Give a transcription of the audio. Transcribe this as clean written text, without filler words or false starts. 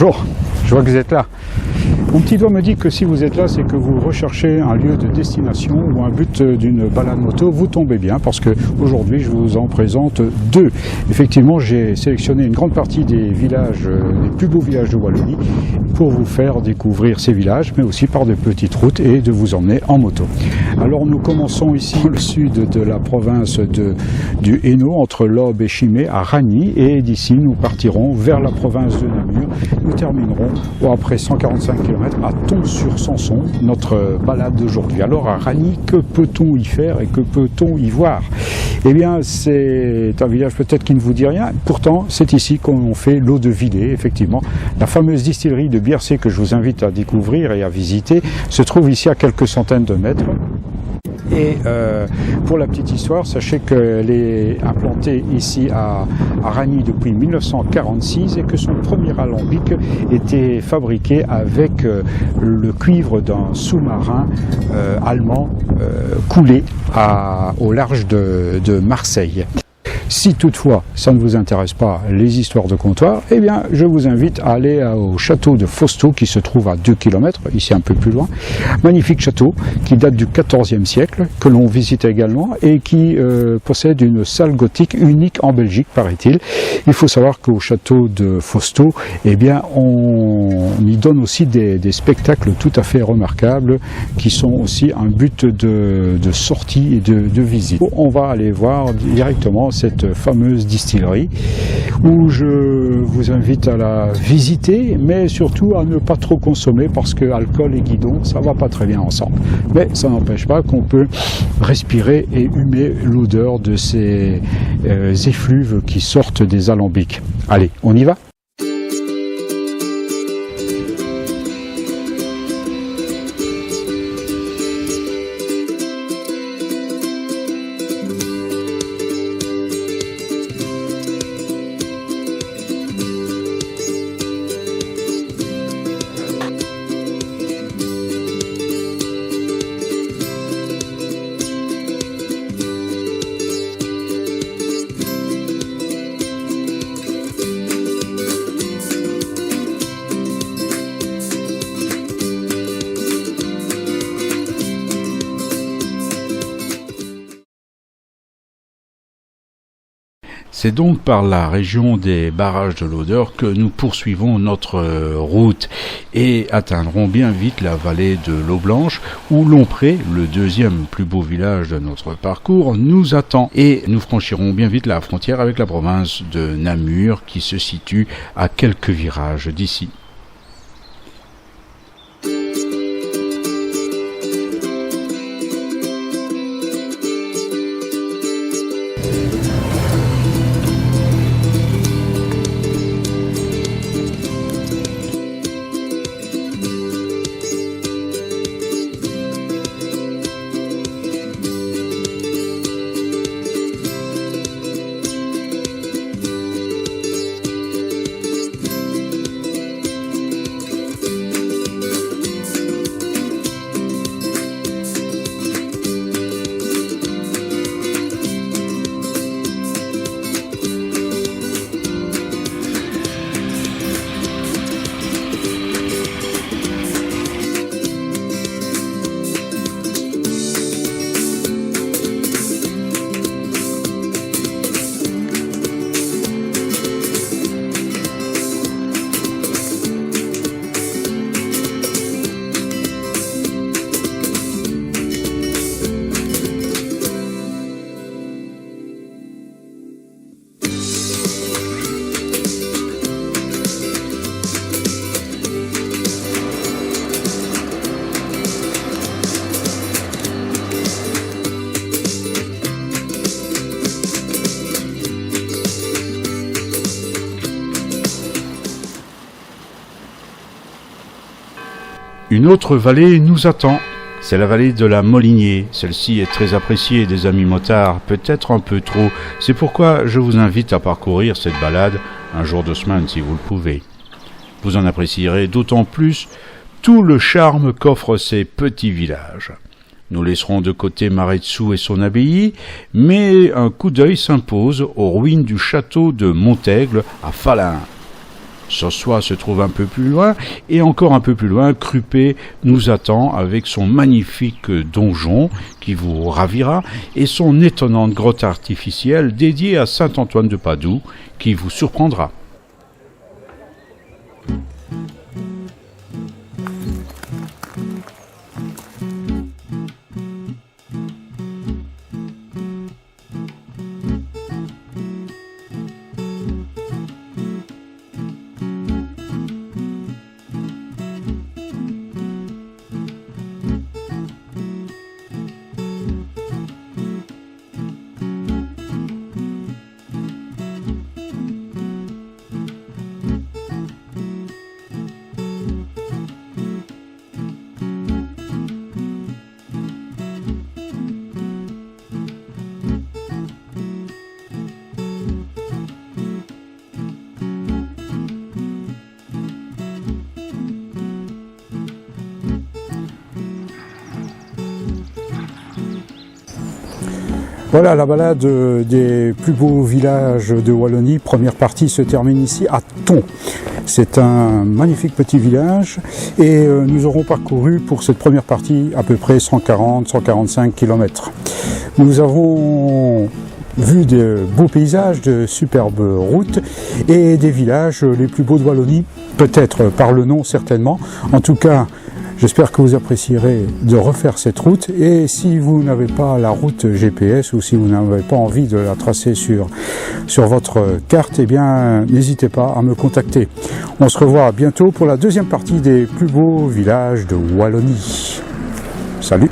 Bonjour, je vois que vous êtes là. Mon petit doigt me dit que si vous êtes là, c'est que vous recherchez un lieu de destination ou un but d'une balade moto. Vous tombez bien parce que aujourd'hui, je vous en présente deux. Effectivement, j'ai sélectionné une grande partie des villages, les plus beaux villages de Wallonie, pour vous faire découvrir ces villages, mais aussi par de petites routes et de vous emmener en moto. Alors, nous commençons ici au sud de la province du Hainaut, entre l'Aube et Chimay, à Ragny, et d'ici, nous partirons vers la province de Namur. Nous terminerons après 145 km à Tons-sur-Sanson, notre balade d'aujourd'hui. Alors à Ragny, que peut-on y faire et que peut-on y voir? Eh bien, c'est un village peut-être qui ne vous dit rien. Pourtant, c'est ici qu'on fait l'eau de Villers, effectivement. La fameuse distillerie de Biercé que je vous invite à découvrir et à visiter se trouve ici à quelques centaines de mètres. Et pour la petite histoire, sachez qu'elle est implantée ici à Ragny depuis 1946 et que son premier alambic était fabriqué avec le cuivre d'un sous-marin allemand coulé au large de Marseille. Si toutefois ça ne vous intéresse pas les histoires de comptoir, eh bien je vous invite à aller au château de Fausto qui se trouve à 2 km, ici un peu plus loin. Magnifique château qui date du XIVe siècle, que l'on visite également et qui possède une salle gothique unique en Belgique, paraît-il. Il faut savoir qu'au château de Fausto, eh bien on y donne aussi des spectacles tout à fait remarquables qui sont aussi un but de sortie et de visite. On va aller voir directement cette fameuse distillerie où je vous invite à la visiter, mais surtout à ne pas trop consommer parce que alcool et guidon, ça va pas très bien ensemble. Mais ça n'empêche pas qu'on peut respirer et humer l'odeur de ces effluves qui sortent des alambics. Allez, on y va ? C'est donc par la région des barrages de l'Odeur que nous poursuivons notre route et atteindrons bien vite la vallée de l'Eau Blanche où Lompré, le deuxième plus beau village de notre parcours, nous attend. Et nous franchirons bien vite la frontière avec la province de Namur qui se situe à quelques virages d'ici. Une autre vallée nous attend, c'est la vallée de la Molinier. Celle-ci est très appréciée des amis motards, peut-être un peu trop. C'est pourquoi je vous invite à parcourir cette balade un jour de semaine si vous le pouvez. Vous en apprécierez d'autant plus tout le charme qu'offrent ces petits villages. Nous laisserons de côté Maretsou et son abbaye, mais un coup d'œil s'impose aux ruines du château de Montaigle à Falain. Sossois se trouve un peu plus loin, et encore un peu plus loin, Crupé nous attend avec son magnifique donjon qui vous ravira, et son étonnante grotte artificielle dédiée à saint Antoine de Padoue qui vous surprendra. Voilà, la balade des plus beaux villages de Wallonie, première partie, se termine ici à Thon. C'est un magnifique petit village et nous aurons parcouru pour cette première partie à peu près 140-145 km. Nous avons vu de beaux paysages, de superbes routes et des villages les plus beaux de Wallonie, peut-être par le nom certainement. En tout cas, j'espère que vous apprécierez de refaire cette route, et si vous n'avez pas la route GPS ou si vous n'avez pas envie de la tracer sur votre carte, eh bien n'hésitez pas à me contacter. On se revoit bientôt pour la deuxième partie des plus beaux villages de Wallonie. Salut!